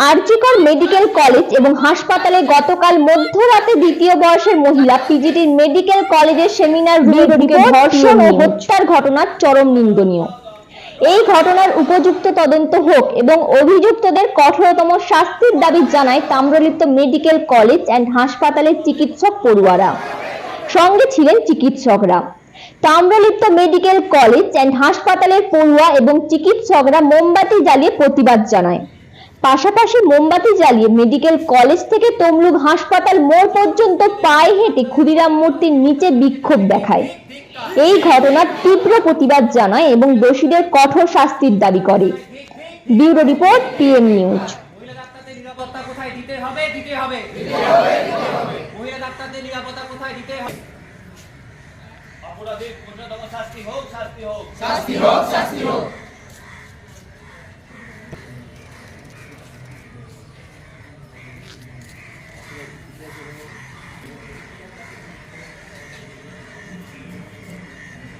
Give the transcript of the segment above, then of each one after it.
RG Kar medical college এবং হাসপাতালে গতকাল মধ্যরাতে দ্বিতীয় বর্ষের মহিলা পিজিটির মেডিকেল কলেজের সেমিনার রুমে ধর্ষণ ও হত্যার ঘটনা চরম নিন্দনীয়। এই ঘটনার উপযুক্ত তদন্ত হোক এবং অভিযুক্তদের কঠোরতম শাস্তির দাবি জানায় তাম্রলিপ্ত মেডিকেল কলেজ অ্যান্ড হাসপাতালের চিকিৎসক পড়ুয়ারা। সঙ্গে ছিলেন চিকিৎসকরা। তাম্রলিপ্ত মেডিকেল কলেজ অ্যান্ড হাসপাতালের পড়ুয়া এবং চিকিৎসকরা মোমবাতি জ্বালিয়ে প্রতিবাদ জানায়। পাশাপাশি মোমবাতি জ্বালিয়ে মেডিকেল কলেজ থেকে তমলুক হাসপাতাল মোড় পর্যন্ত পায়ে হেঁটে ক্ষুদিরাম মূর্তির নিচে বিক্ষোভ দেখায়। এই ঘটনার তীব্র প্রতিবাদ জানায় এবং দোষীদের কঠোর শাস্তির দাবি করে। Bureau report, PM news.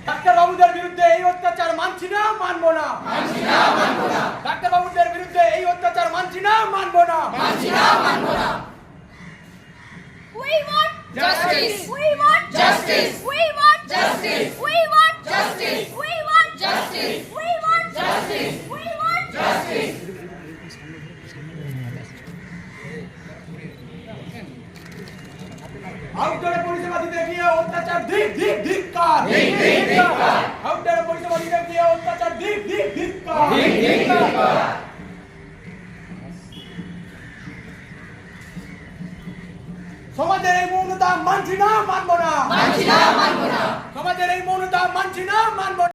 Doctor বাবুদের বিরুদ্ধে এই অত্যাচার মানছি না, মানবো না। ডাক্তার বাবুদের বিরুদ্ধে এই অত্যাচার মানছি না, মানবো না। We want justice. We want justice. We want justice. We want justice. We want justice. We want justice. We want justice. আউটডোরে পরিষেবা দিতে গিয়ে অত্যাচার ধিক্কার। আউটডোরে পরিষেবা দিতে গিয়ে অত্যাচার ধিক্কার। সমাজের এই মৌনতা মানছি না, মানবো না। সমাজের এই মৌনতা মানছি না, মানবো না।